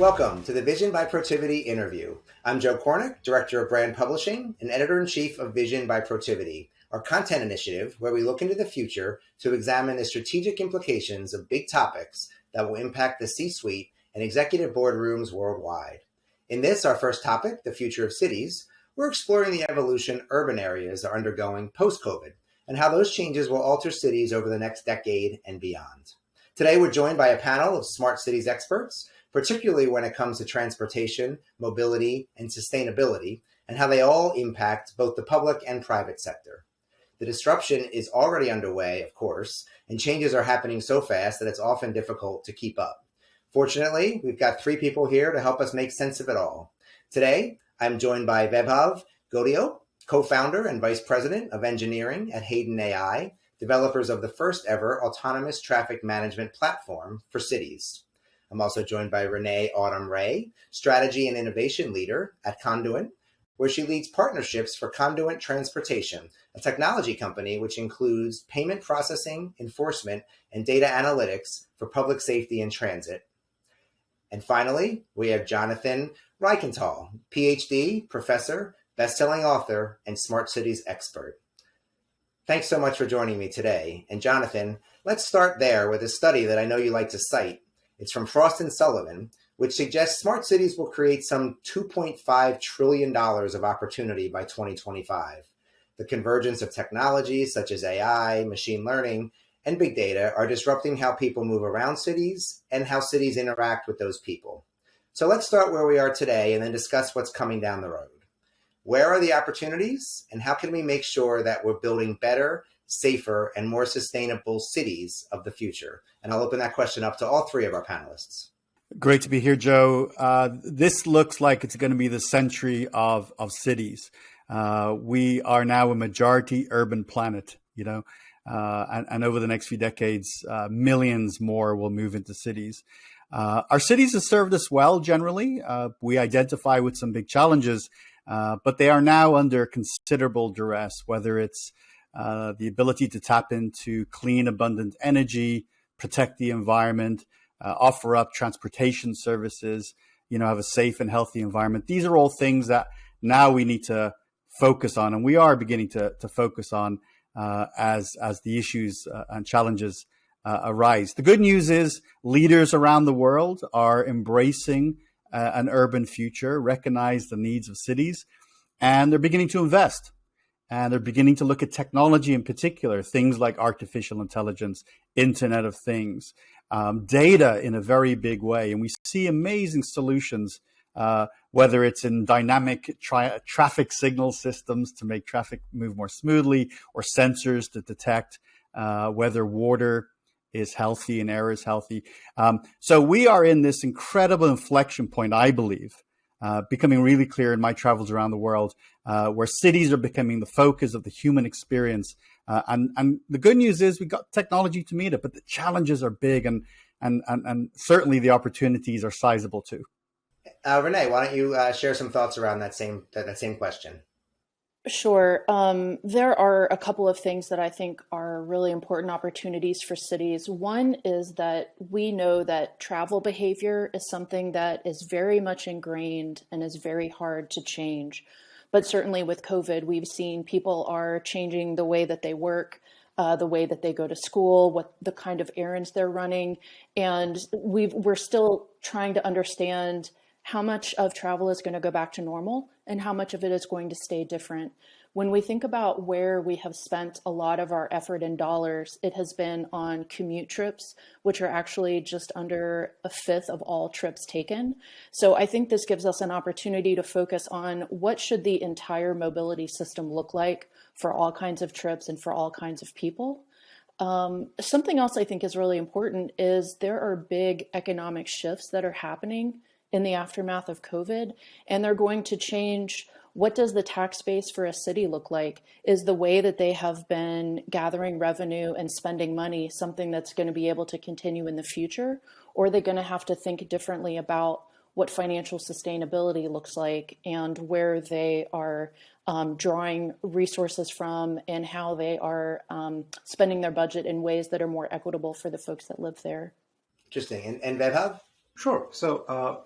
Welcome to the Vision by Protiviti interview. I'm Joe Kornik, Director of Brand Publishing and Editor-in-Chief of Vision by Protiviti, our content initiative where we look into the future to examine the strategic implications of big topics that will impact the C-suite and executive boardrooms worldwide. In this, our first topic, the future of cities, we're exploring the evolution urban areas are undergoing post-COVID and how those changes will alter cities over the next decade and beyond. Today, we're joined by a panel of smart cities experts, particularly when it comes to transportation, mobility, and sustainability, and how they all impact both the public and private sector. The disruption is already underway, of course, and changes are happening so fast that it's often difficult to keep up. Fortunately, we've got three people here to help us make sense of it all. Today, I'm joined by Vaibhav, Ghadiok, co-founder and vice president of engineering at Hayden AI, developers of the first ever autonomous traffic management platform for cities. I'm also joined by Renee Ray, strategy and innovation leader at Conduent, where she leads partnerships for Conduent Transportation, a technology company which includes payment processing, enforcement, and data analytics for public safety and transit. And finally, we have Jonathan Reichental, Ph.D., professor, best-selling author, and smart cities expert. Thanks so much for joining me today. And Jonathan, let's start there with a study that I know you like to cite. It's from Frost & Sullivan, which suggests smart cities will create some $2.5 trillion of opportunity by 2025. The convergence of technologies such as AI, machine learning, and big data are disrupting how people move around cities and how cities interact with those people. So let's start where we are today and then discuss what's coming down the road. Where are the opportunities, and how can we make sure that we're building better, safer, and more sustainable cities of the future? And I'll open that question up to all three of our panelists. Great to be here, Joe. This looks like it's going to be the century of cities. We are now a majority urban planet, and over the next few decades, millions more will move into cities. Our cities have served us well generally. We identify with some big challenges, but they are now under considerable duress, whether it's the ability to tap into clean, abundant energy, protect the environment, offer up transportation services, have a safe and healthy environment. These are all things that now we need to focus on, and we are beginning to focus on as the issues and challenges arise. The good news is leaders around the world are embracing an urban future, recognize the needs of cities, and they're beginning to invest. And they're beginning to look at technology in particular, things like artificial intelligence, Internet of Things, data in a very big way. And we see amazing solutions, whether it's in dynamic traffic signal systems to make traffic move more smoothly, or sensors to detect whether water is healthy and air is healthy. So we are in this incredible inflection point, I believe, becoming really clear in my travels around the world, where cities are becoming the focus of the human experience. And the good news is we've got technology to meet it, but the challenges are big and certainly the opportunities are sizable too. Renee, why don't you share some thoughts around that same question? Sure. There are a couple of things that I think are really important opportunities for cities. One is that we know that travel behavior is something that is very much ingrained and is very hard to change. But certainly with COVID, we've seen people are changing the way that they work, the way that they go to school, what the kind of errands they're running. And we're still trying to understand how much of travel is going to go back to normal and how much of it is going to stay different. When we think about where we have spent a lot of our effort and dollars, it has been on commute trips, which are actually just under a fifth of all trips taken. So I think this gives us an opportunity to focus on what should the entire mobility system look like for all kinds of trips and for all kinds of people. Something else I think is really important is there are big economic shifts that are happening in the aftermath of COVID, and they're going to change what does the tax base for a city look like? Is the way that they have been gathering revenue and spending money something that's going to be able to continue in the future? Or are they going to have to think differently about what financial sustainability looks like and where they are drawing resources from and how they are spending their budget in ways that are more equitable for the folks that live there? Interesting. And Vaibhav? Sure. So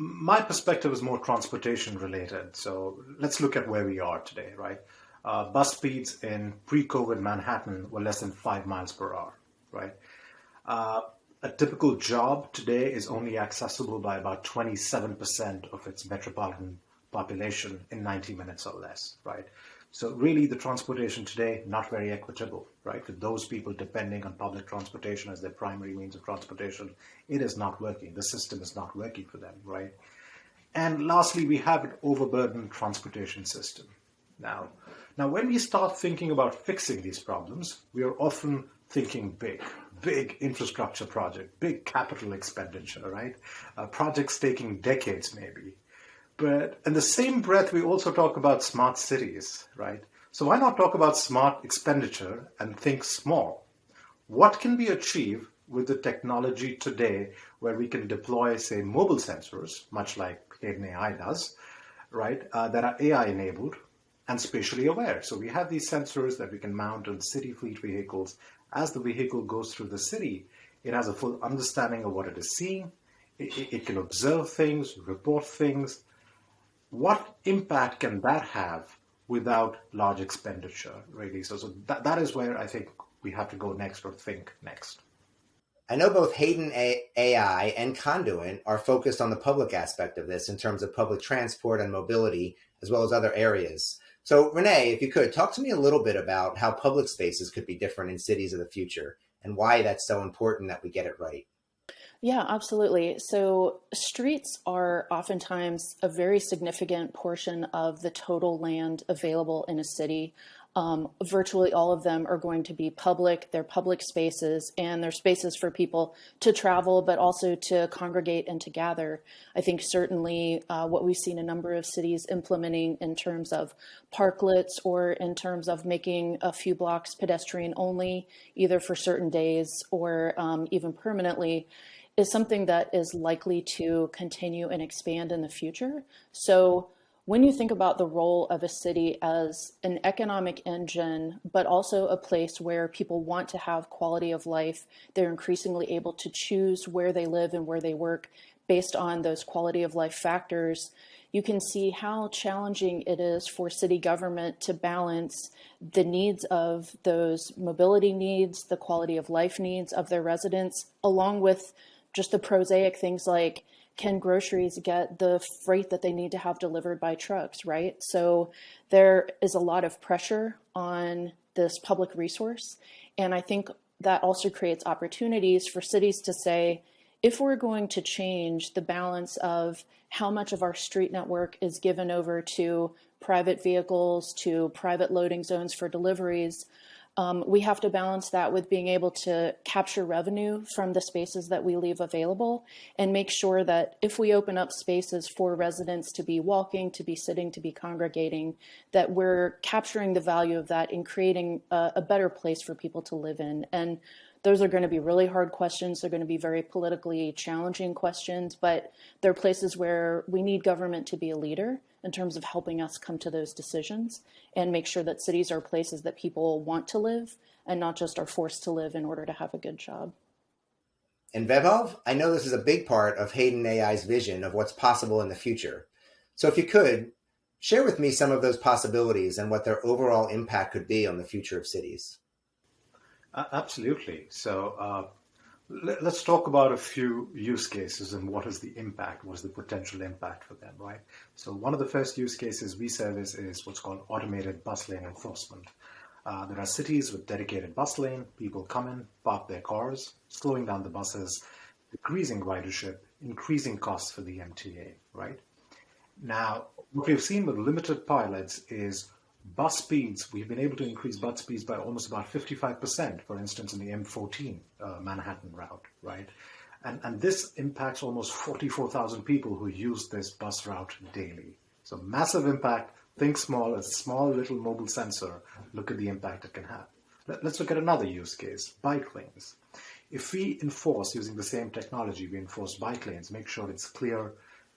My perspective is more transportation related. So let's look at where we are today, right? Bus speeds in pre-COVID Manhattan were less than 5 miles per hour, right? A typical job today is only accessible by about 27% of its metropolitan population in 90 minutes or less, right? So really the transportation today, not very equitable, right? For those people depending on public transportation as their primary means of transportation, it is not working. The system is not working for them, right? And lastly, we have an overburdened transportation system. Now, when we start thinking about fixing these problems, we are often thinking big infrastructure project, big capital expenditure, right? Projects taking decades maybe. But in the same breath, we also talk about smart cities, right? So why not talk about smart expenditure and think small? What can be achieved with the technology today where we can deploy, say, mobile sensors, much like Hayden AI does, right, that are AI enabled and spatially aware. So we have these sensors that we can mount on city fleet vehicles. As the vehicle goes through the city, it has a full understanding of what it is seeing. It can observe things, report things. What impact can that have without large expenditure, really? So that is where I think we have to go next or think next. I know both Hayden AI and Conduent are focused on the public aspect of this in terms of public transport and mobility, as well as other areas. So Renee, if you could, talk to me a little bit about how public spaces could be different in cities of the future and why that's so important that we get it right. Yeah, absolutely. So streets are oftentimes a very significant portion of the total land available in a city. Virtually all of them are going to be public. They're public spaces, and they're spaces for people to travel, but also to congregate and to gather. I think certainly what we've seen a number of cities implementing in terms of parklets or in terms of making a few blocks pedestrian only, either for certain days or even permanently, is something that is likely to continue and expand in the future. So when you think about the role of a city as an economic engine, but also a place where people want to have quality of life, they're increasingly able to choose where they live and where they work based on those quality of life factors. You can see how challenging it is for city government to balance the needs of those mobility needs, the quality of life needs of their residents, along with just the prosaic things like, can groceries get the freight that they need to have delivered by trucks, right? So there is a lot of pressure on this public resource. And I think that also creates opportunities for cities to say, if we're going to change the balance of how much of our street network is given over to private vehicles, to private loading zones for deliveries, we have to balance that with being able to capture revenue from the spaces that we leave available and make sure that if we open up spaces for residents to be walking, to be sitting, to be congregating, that we're capturing the value of that and creating a better place for people to live in. And those are going to be really hard questions. They're going to be very politically challenging questions, but they're places where we need government to be a leader in terms of helping us come to those decisions and make sure that cities are places that people want to live and not just are forced to live in order to have a good job. And Vaibhav, I know this is a big part of Hayden AI's vision of what's possible in the future. So if you could, share with me some of those possibilities and what their overall impact could be on the future of cities. Absolutely. So let's talk about a few use cases and what is the impact, what is the potential impact for them, right? So one of the first use cases we service is what's called automated bus lane enforcement. There are cities with dedicated bus lane. People come in, park their cars, slowing down the buses, decreasing ridership, increasing costs for the MTA, right? Now, what we've seen with limited pilots is bus speeds. We've been able to increase bus speeds by almost about 55%, for instance, in the M14 Manhattan route, right? And this impacts almost 44,000 people who use this bus route daily. So massive impact. Think small, a small little mobile sensor. Look at the impact it can have. Let's look at another use case, bike lanes. If we enforce using the same technology, we enforce bike lanes, make sure it's clear,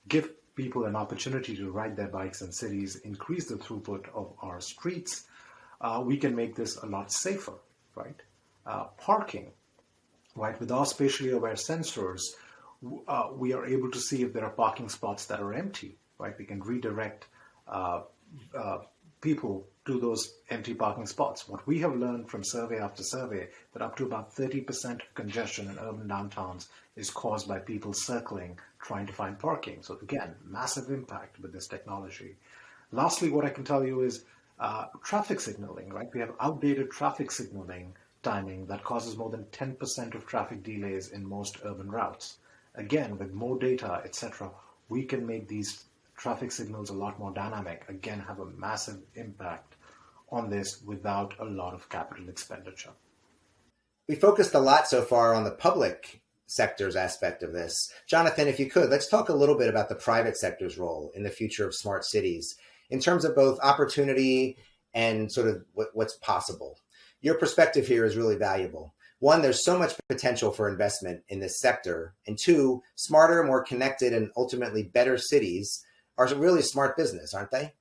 give people an opportunity to ride their bikes in cities, increase the throughput of our streets, we can make this a lot safer, right? Parking, right? With our spatially aware sensors, we are able to see if there are parking spots that are empty, right? We can redirect people to those empty parking spots. What we have learned from survey after survey, that up to about 30% of congestion in urban downtowns is caused by people circling, trying to find parking. So again, massive impact with this technology. Lastly, what I can tell you is traffic signaling, right? We have outdated traffic signaling timing that causes more than 10% of traffic delays in most urban routes. Again, with more data, etc., we can make these traffic signals a lot more dynamic, again, have a massive impact on this without a lot of capital expenditure. We focused a lot so far on the public sector's aspect of this. Jonathan, if you could, let's talk a little bit about the private sector's role in the future of smart cities in terms of both opportunity and sort of what's possible. Your perspective here is really valuable. One, there's so much potential for investment in this sector. And two, smarter, more connected, and ultimately better cities are really smart business, aren't they?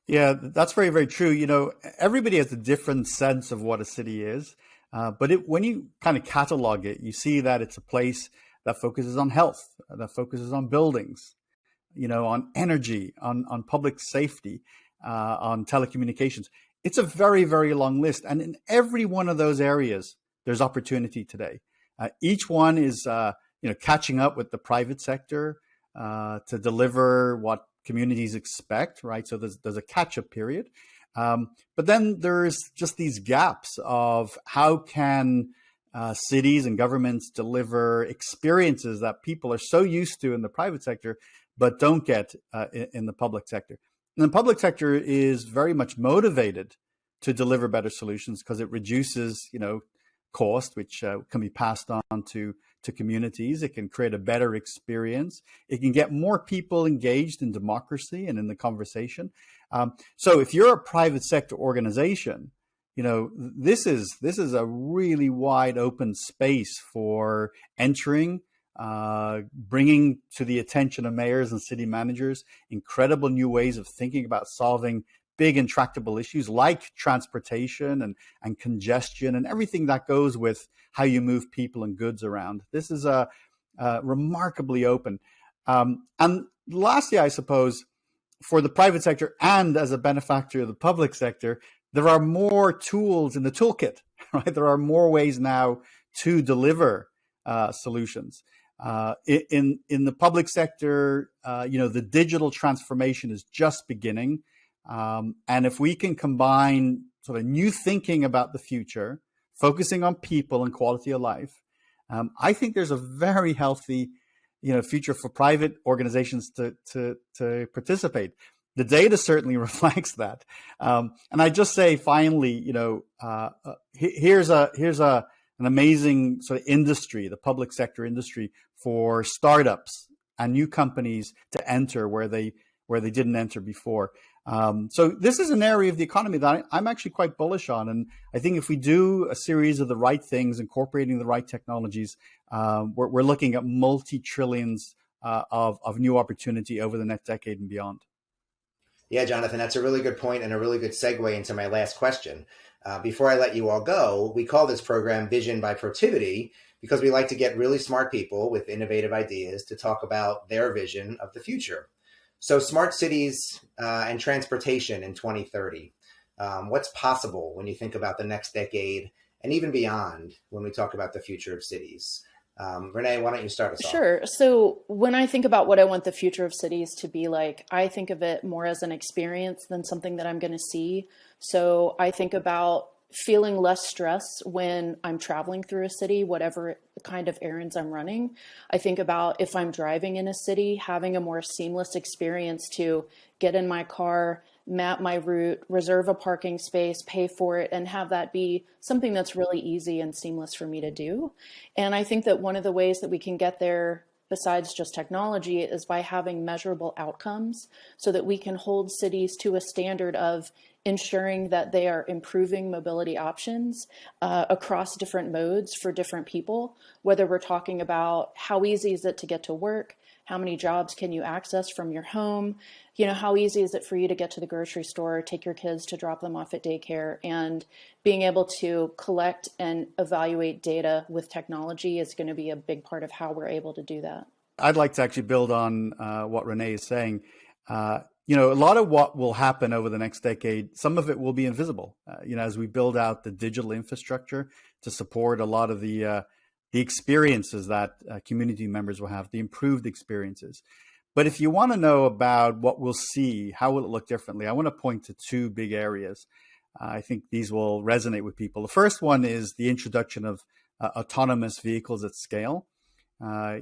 Yeah, that's very, very true. You know, everybody has a different sense of what a city is. But when you kind of catalog it, you see that it's a place that focuses on health, that focuses on buildings, you know, on energy, on public safety, on telecommunications. It's a very, very long list. And in every one of those areas, there's opportunity today. Each one is, catching up with the private sector to deliver what communities expect, right? So there's a catch-up period. But then there's just these gaps of how can cities and governments deliver experiences that people are so used to in the private sector, but don't get in the public sector. And the public sector is very much motivated to deliver better solutions because it reduces, cost, which can be passed on to communities. It can create a better experience. It can get more people engaged in democracy and in the conversation. So if you're a private sector organization, this is a really wide open space for entering, bringing to the attention of mayors and city managers incredible new ways of thinking about solving big intractable issues like transportation and congestion and everything that goes with how you move people and goods around. This is remarkably open. And lastly, I suppose, for the private sector and as a benefactor of the public sector, there are more tools in the toolkit, right? There are more ways now to deliver solutions. In the public sector, the digital transformation is just beginning. And if we can combine sort of new thinking about the future, focusing on people and quality of life, I think there's a very healthy, future for private organizations to participate. The data certainly reflects that. And I just say finally, here's an amazing sort of industry, the public sector industry, for startups and new companies to enter where they didn't enter before. So this is an area of the economy that I'm actually quite bullish on. And I think if we do a series of the right things, incorporating the right technologies, we're looking at multi-trillions of new opportunity over the next decade and beyond. Yeah, Jonathan, that's a really good point and a really good segue into my last question. Before I let you all go, we call this program Vision by Protiviti because we like to get really smart people with innovative ideas to talk about their vision of the future. So smart cities and transportation in 2030. What's possible when you think about the next decade and even beyond when we talk about the future of cities? Renee, why don't you start us off? Sure. So when I think about what I want the future of cities to be like, I think of it more as an experience than something that I'm going to see. So I think about feeling less stress when I'm traveling through a city, whatever kind of errands I'm running. I think about if I'm driving in a city, having a more seamless experience to get in my car, map my route, reserve a parking space, pay for it, and have that be something that's really easy and seamless for me to do. And I think that one of the ways that we can get there, besides just technology, is by having measurable outcomes so that we can hold cities to a standard of ensuring that they are improving mobility options across different modes for different people, whether we're talking about how easy is it to get to work, How many jobs can you access from your home? How easy is it for you to get to the grocery store, take your kids to drop them off at daycare? And being able to collect and evaluate data with technology is going to be a big part of how we're able to do that. I'd like to actually build on what Renee is saying. A lot of what will happen over the next decade, some of it will be invisible. As we build out the digital infrastructure to support a lot of the experiences that community members will have, the improved experiences. But if you want to know about what we'll see, how will it look differently, I want to point to two big areas. I think these will resonate with people. The first one is the introduction of autonomous vehicles at scale. I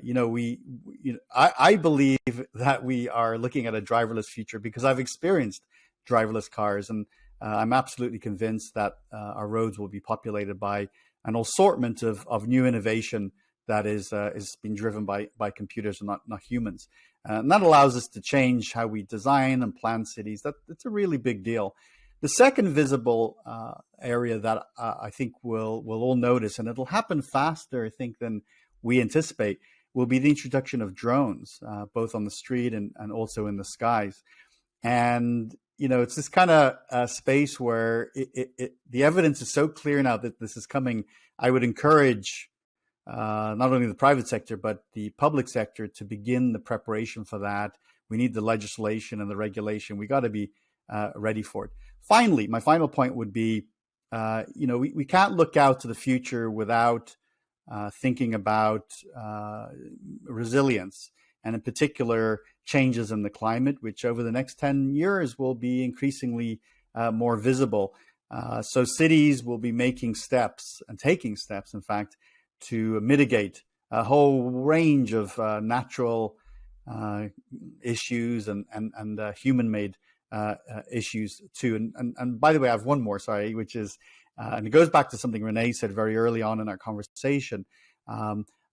believe that we are looking at a driverless future because I've experienced driverless cars, and I'm absolutely convinced that our roads will be populated by an assortment of new innovation that is being driven by computers and not humans. And that allows us to change how we design and plan cities. That's a really big deal. The second visible area that I think we'll all notice, and it'll happen faster, I think, than we anticipate, will be the introduction of drones, both on the street and also in the skies. And, it's this kind of space where the evidence is so clear now that this is coming. I would encourage not only the private sector, but the public sector to begin the preparation for that. We need the legislation and the regulation. We got to be ready for it. Finally, my final point would be, we can't look out to the future without thinking about resilience, and in particular, changes in the climate, which over the next 10 years will be increasingly more visible. So cities will be making steps and taking steps, in fact, to mitigate a whole range of natural issues and human-made issues too. And by the way, I have one more, which is, and it goes back to something Renee said very early on in our conversation.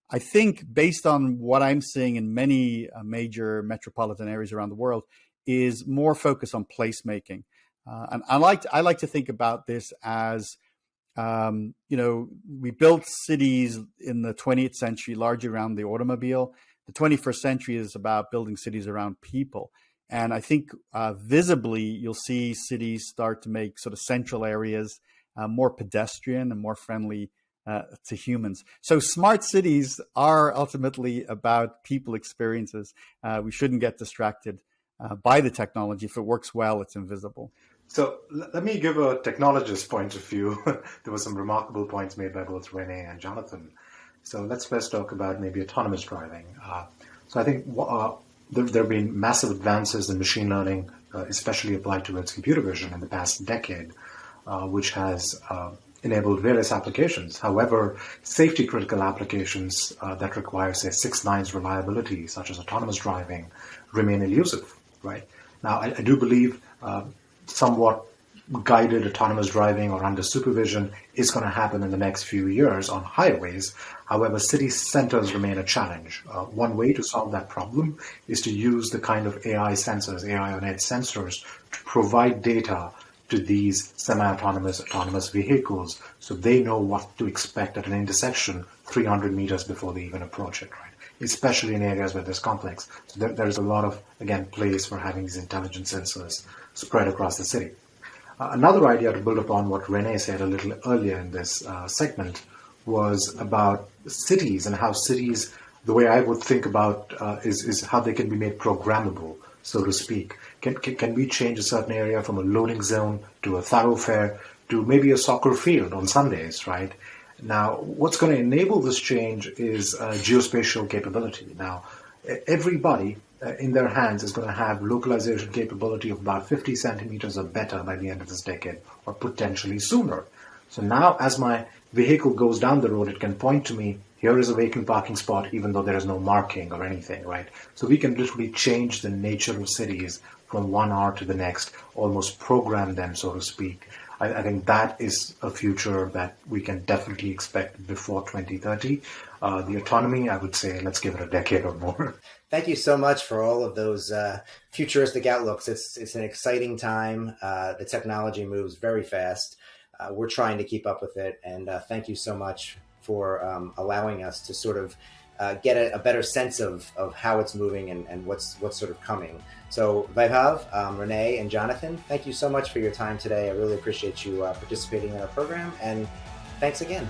I think based on what I'm seeing in many major metropolitan areas around the world is more focus on placemaking. And I like to think about this as, we built cities in the 20th century largely around the automobile. The 21st century is about building cities around people. And I think visibly, you'll see cities start to make sort of central areas more pedestrian and more friendly to humans. So smart cities are ultimately about people experiences. We shouldn't get distracted by the technology. If it works well, it's invisible. So let me give a technologist point of view. There were some remarkable points made by both Renee and Jonathan. So let's first talk about maybe autonomous driving. So I think there have been massive advances in machine learning, especially applied towards computer vision in the past decade, which has enabled various applications. However, safety critical applications that require, say, 6 nines reliability, such as autonomous driving, remain elusive, right? Now, I do believe somewhat guided autonomous driving or under supervision is going to happen in the next few years on highways. However, city centers remain a challenge. One way to solve that problem is to use the kind of AI sensors, AI on edge sensors, to provide data to these semi-autonomous, autonomous vehicles so they know what to expect at an intersection 300 meters before they even approach it, right? Especially in areas where there's complex. So there's a lot of, again, place for having these intelligent sensors spread across the city. Another idea to build upon what Renee said a little earlier in this segment was about cities and how cities, the way I would think about is how they can be made programmable, so to speak. Can we change a certain area from a loading zone to a thoroughfare to maybe a soccer field on Sundays, right? Now, what's going to enable this change is geospatial capability. Now, everybody in their hands is going to have localization capability of about 50 centimeters or better by the end of this decade, or potentially sooner. So now, as my vehicle goes down the road, it can point to me, here is a vacant parking spot, even though there is no marking or anything, right? So we can literally change the nature of cities from one hour to the next, almost program them, so to speak. I think that is a future that we can definitely expect before 2030. The autonomy, I would say, let's give it a decade or more. Thank you so much for all of those futuristic outlooks. It's an exciting time. The technology moves very fast. We're trying to keep up with it. And thank you so much for allowing us to sort of get a better sense of how it's moving and what's sort of coming. So Vaibhav, Renee, and Jonathan, thank you so much for your time today. I really appreciate you participating in our program, and thanks again.